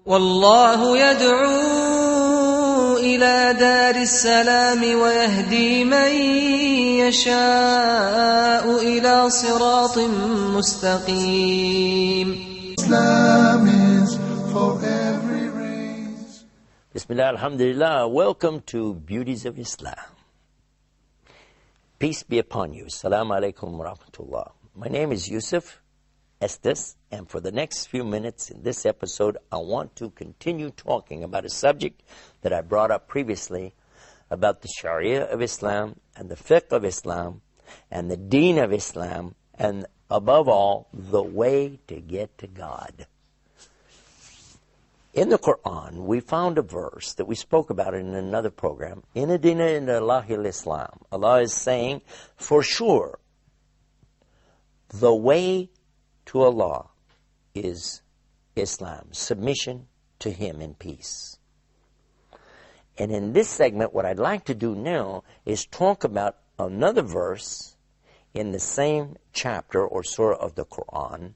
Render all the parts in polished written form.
والله يدعو إلى دار السلام ويهدي من يشاء إلى صراط مستقيم. Islam is for every race. Bismillah, alhamdulillah. Welcome to Beauties of Islam. Peace be upon you. Assalamu alaikum wa rahmatullah. My name is Yusuf Estes, and for the next few minutes in this episode, I want to continue talking about a subject that I brought up previously about the Sharia of Islam and the fiqh of Islam and the deen of Islam, and above all, the way to get to God. In the Quran, we found a verse that we spoke about in another program. Inna dina inda Allahil Islam. Allah is saying, for sure, the way to Allah is Islam, submission to Him in peace. And in this segment, what I'd like to do now is talk about another verse in the same chapter or surah of the Quran.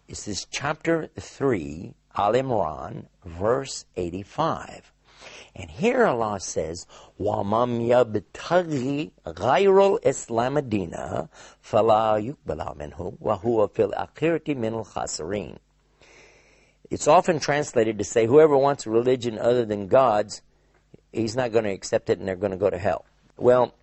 This is chapter 3, Al Imran, verse 85. And here Allah says, وَمَمْ يَبْتَغِي غَيْرَ الْإِسْلَامَ دِينًا فَلَا يُقْبَلَ مِنْهُ وَهُوَ فِي الْآخِرَةِ مِنَ الْخَاسِرِينَ. It's often translated to say, whoever wants a religion other than God's, he's not going to accept it and they're going to go to hell. Well,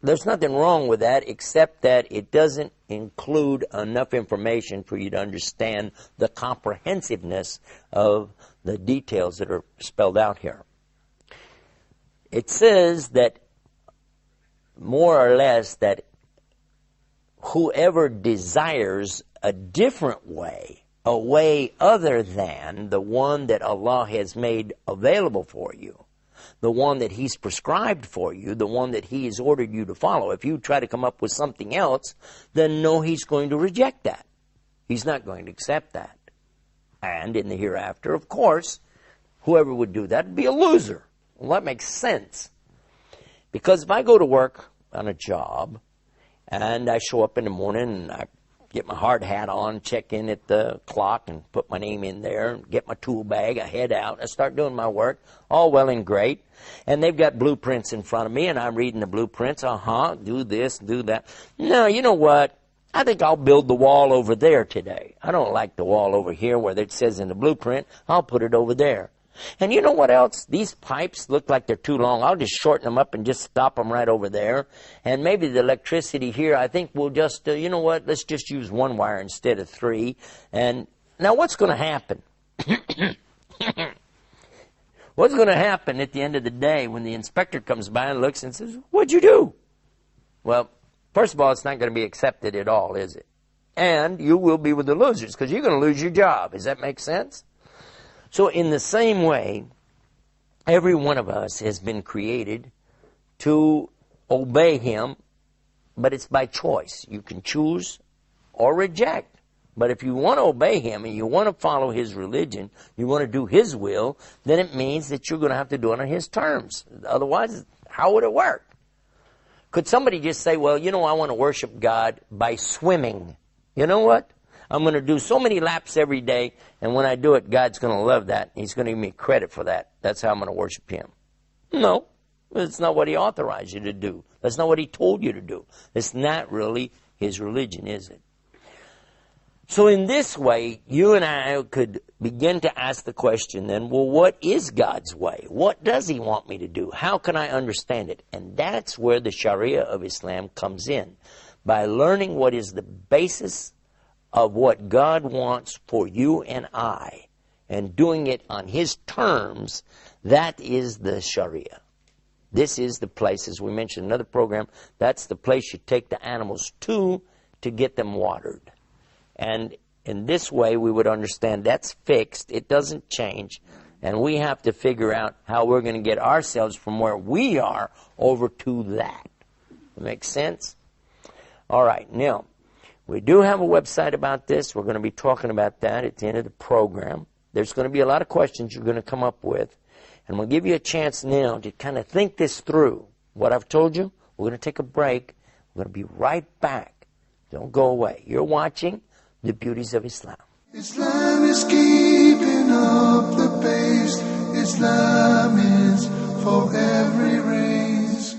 there's nothing wrong with that, except that it doesn't include enough information for you to understand the comprehensiveness of the details that are spelled out here. It says that, more or less, that whoever desires a different way, a way other than the one that Allah has made available for you, the one that He's prescribed for you, the one that He has ordered you to follow. If you try to come up with something else, then no, He's going to reject that. He's not going to accept that. And in the hereafter, of course, whoever would do that would be a loser. Well, that makes sense. Because if I go to work on a job, and I show up in the morning, and I get my hard hat on, check in at the clock, and put my name in there, get my tool bag, I head out, I start doing my work, all well and great. And they've got blueprints in front of me, and I'm reading the blueprints. Do this, do that. No, you know what? I think I'll build the wall over there today. I don't like the wall over here where it says in the blueprint. I'll put it over there. And you know what else? These pipes look like they're too long. I'll just shorten them up and just stop them right over there. And maybe the electricity here, I think we'll just, you know what? Let's just use one wire instead of three. And now what's going to happen? What's going to happen at the end of the day when the inspector comes by and looks and says, what'd you do? Well, first of all, it's not going to be accepted at all, is it? And you will be with the losers because you're going to lose your job. Does that make sense? So in the same way, every one of us has been created to obey Him, but it's by choice. You can choose or reject. But if you want to obey Him and you want to follow His religion, you want to do His will, then it means that you're going to have to do it on His terms. Otherwise, how would it work? Could somebody just say, well, you know, I want to worship God by swimming. You know what? I'm going to do so many laps every day, and when I do it, God's going to love that. He's going to give me credit for that. That's how I'm going to worship Him. No, that's not what He authorized you to do. That's not what He told you to do. It's not really His religion, is it? So in this way, you and I could begin to ask the question then, well, what is God's way? What does He want me to do? How can I understand it? And that's where the Sharia of Islam comes in. By learning what is the basis of what God wants for you and I, and doing it on His terms, that is the Sharia. This is the place, as we mentioned in another program, that's the place you take the animals to get them watered. And in this way, we would understand that's fixed, it doesn't change, and we have to figure out how we're going to get ourselves from where we are over to that. That makes sense? All right, now, we do have a website about this. We're going to be talking about that at the end of the program. There's going to be a lot of questions you're going to come up with. And we'll give you a chance now to kind of think this through. What I've told you, we're going to take a break. We're going to be right back. Don't go away. You're watching The Beauties of Islam. Islam is keeping up the pace. Islam is for every race.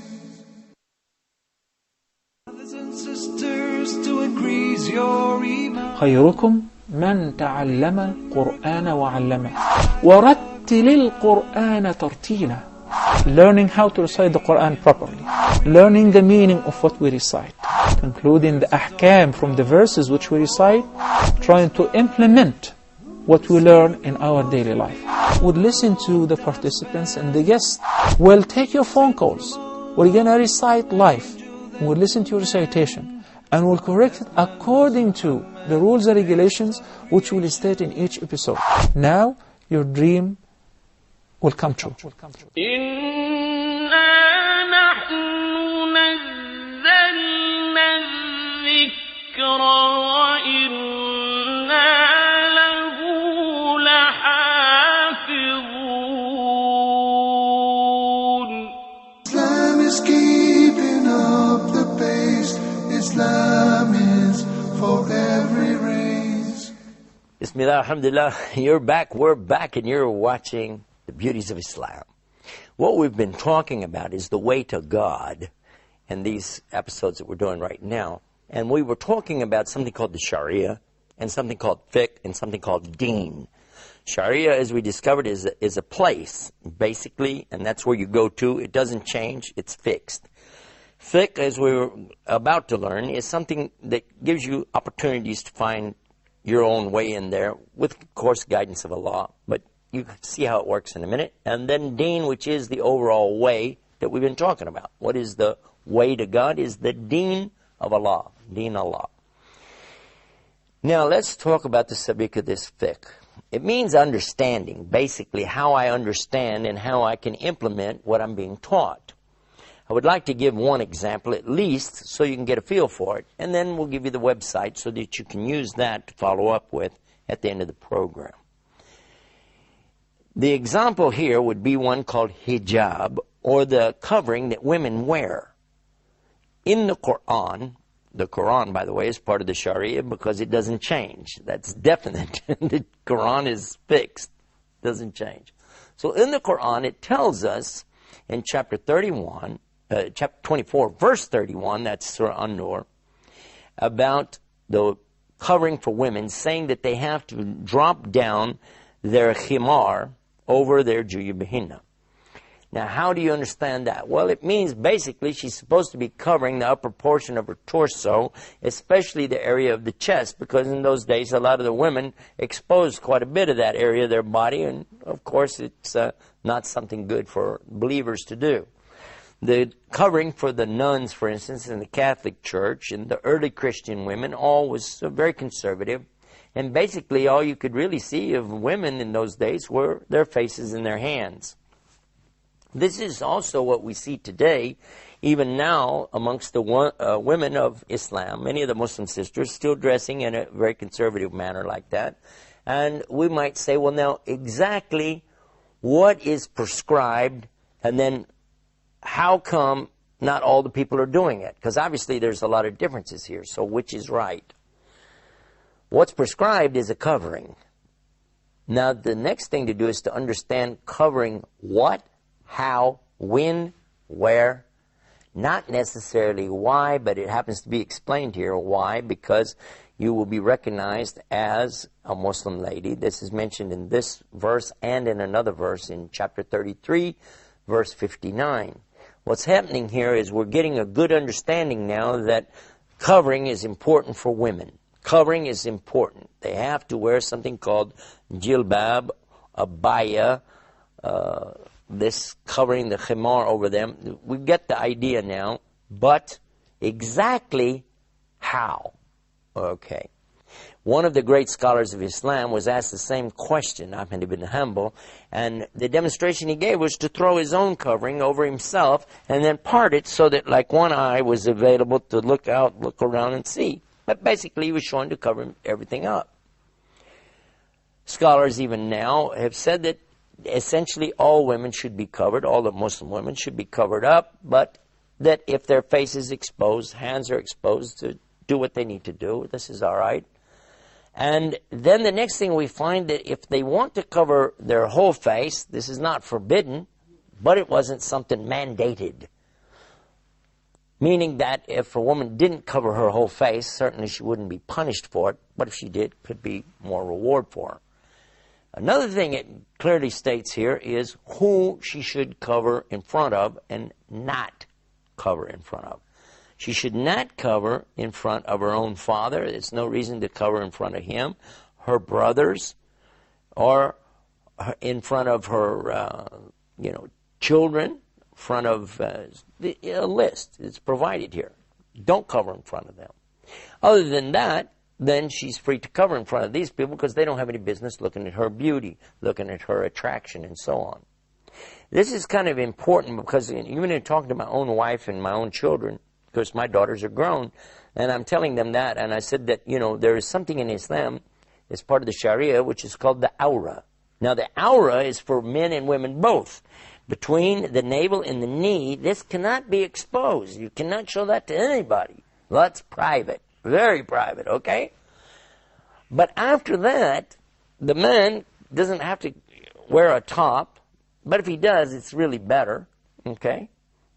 Brothers and sisters, to increase your iman. خيركم من تعلم القرآن وعلمه ورتل القرآن ترتيلا. Learning how to recite the Quran properly, learning the meaning of what we recite, concluding the ahkam from the verses which we recite, trying to implement what we learn in our daily life. We'll listen to the participants and the guests. We'll take your phone calls. We're going to recite live. We'll listen to your recitation and we'll correct it according to the rules and regulations which we'll state in each episode. Now your dream will come true. Islam is keeping up the pace. Islam is for every race. Bismillah, alhamdulillah, you're back, we're back, and you're watching the Beauties of Islam. What we've been talking about is the way to God in these episodes that we're doing right now. And we were talking about something called the Sharia, and something called fiqh, and something called deen. Sharia, as we discovered, is a place, basically, and that's where you go to. It doesn't change, it's fixed. Fiqh, as we were about to learn, is something that gives you opportunities to find your own way in there, with, of course, guidance of Allah. But you see how it works in a minute. And then deen, which is the overall way that we've been talking about. What is the way to God? Is the deen of Allah. Deen Allah. Now, let's talk about the subject of this fiqh. It means understanding, basically, how I understand and how I can implement what I'm being taught. I would like to give one example at least so you can get a feel for it, and then we'll give you the website so that you can use that to follow up with at the end of the program. The example here would be one called hijab, or the covering that women wear. In the Quran, by the way, is part of the Sharia because it doesn't change. That's definite. The Quran is fixed. Doesn't change. So in the Quran, it tells us in chapter 24, verse 31, that's Surah An-Nur, about the covering for women, saying that they have to drop down their khimar over their juyubihinna. Now, how do you understand that? Well, it means basically she's supposed to be covering the upper portion of her torso, especially the area of the chest, because in those days a lot of the women exposed quite a bit of that area of their body, and of course it's not something good for believers to do. The covering for the nuns, for instance, in the Catholic Church and the early Christian women, all was very conservative. And basically all you could really see of women in those days were their faces and their hands. This is also what we see today, even now, amongst the women of Islam. Many of the Muslim sisters still dressing in a very conservative manner like that. And we might say, well, now, exactly what is prescribed, and then how come not all the people are doing it? Because obviously there's a lot of differences here, so which is right? What's prescribed is a covering. Now, the next thing to do is to understand covering what, how, when, where, not necessarily why, but it happens to be explained here why, because you will be recognized as a Muslim lady. This is mentioned in this verse and in another verse in chapter 33, verse 59. What's happening here is we're getting a good understanding now that covering is important for women. Covering is important. They have to wear something called jilbab, abaya, this covering the khimar over them. We get the idea now, but exactly how? Okay. One of the great scholars of Islam was asked the same question, Ahmed ibn Hanbal, and the demonstration he gave was to throw his own covering over himself and then part it so that like one eye was available to look out, look around and see. But basically he was showing to cover everything up. Scholars even now have said that essentially all women should be covered, all the Muslim women should be covered up, but that if their face is exposed, hands are exposed, to do what they need to do, this is all right. And then the next thing we find that if they want to cover their whole face, this is not forbidden, but it wasn't something mandated. Meaning that if a woman didn't cover her whole face, certainly she wouldn't be punished for it, but if she did, could be more reward for her. Another thing it clearly states here is who she should cover in front of and not cover in front of. She should not cover in front of her own father. There's no reason to cover in front of him, her brothers, or in front of her, children, in front of a list. It's provided here. Don't cover in front of them. Other than that, then she's free to cover in front of these people because they don't have any business looking at her beauty, looking at her attraction, and so on. This is kind of important because even in talking to my own wife and my own children, because my daughters are grown, and I'm telling them that, and I said that, there is something in Islam, as part of the Sharia, which is called the aura. Now, the aura is for men and women both. Between the navel and the knee, this cannot be exposed. You cannot show that to anybody. Well, that's private, very private, okay? But after that, the man doesn't have to wear a top, but if he does, it's really better, okay?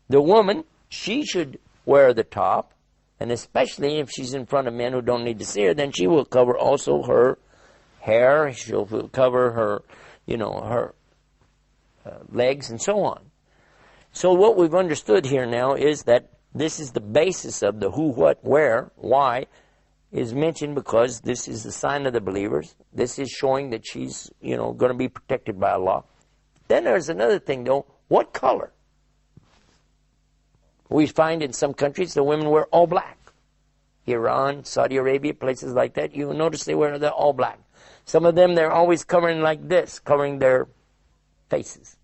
The woman, she should wear the top, and especially if she's in front of men who don't need to see her, then she will cover also her hair, she'll cover her, her legs and so on. So what we've understood here now is that this is the basis of the who, what, where, why is mentioned because this is the sign of the believers. This is showing that she's, going to be protected by Allah. Then there's another thing though, what color? We find in some countries the women wear all black. Iran, Saudi Arabia, places like that, you notice they're all black. Some of them, they're always covering like this, covering their faces,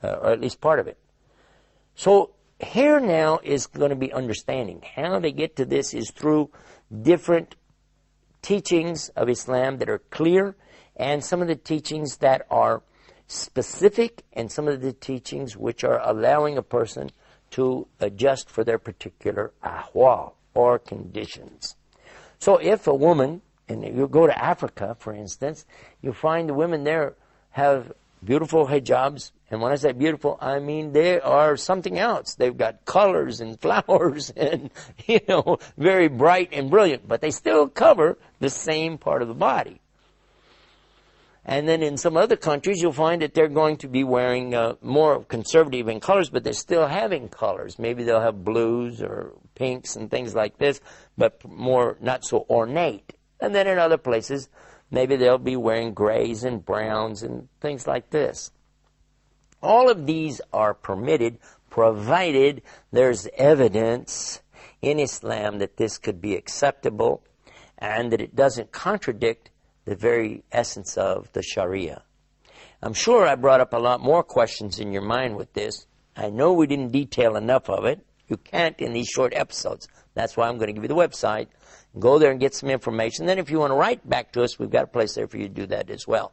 or at least part of it. So here now is going to be understanding. How they get to this is through different teachings of Islam that are clear, and some of the teachings that are specific, and some of the teachings which are allowing a person to adjust for their particular ahwal, or conditions. So if a woman, and you go to Africa, for instance, you find the women there have beautiful hijabs, and when I say beautiful, I mean they are something else. They've got colors and flowers and, very bright and brilliant, but they still cover the same part of the body. And then in some other countries, you'll find that they're going to be wearing more conservative in colors, but they're still having colors. Maybe they'll have blues or pinks and things like this, but more not so ornate. And then in other places, maybe they'll be wearing grays and browns and things like this. All of these are permitted, provided there's evidence in Islam that this could be acceptable and that it doesn't contradict the very essence of the Sharia. I'm sure I brought up a lot more questions in your mind with this. I know we didn't detail enough of it. You can't in these short episodes. That's why I'm going to give you the website. Go there and get some information. Then if you want to write back to us, we've got a place there for you to do that as well.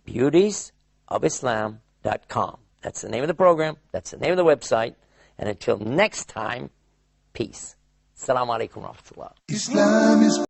Beautiesofislam.com. That's the name of the program. That's the name of the website. And until next time, peace. Assalamu alaikum wa rahmatullah. Islam is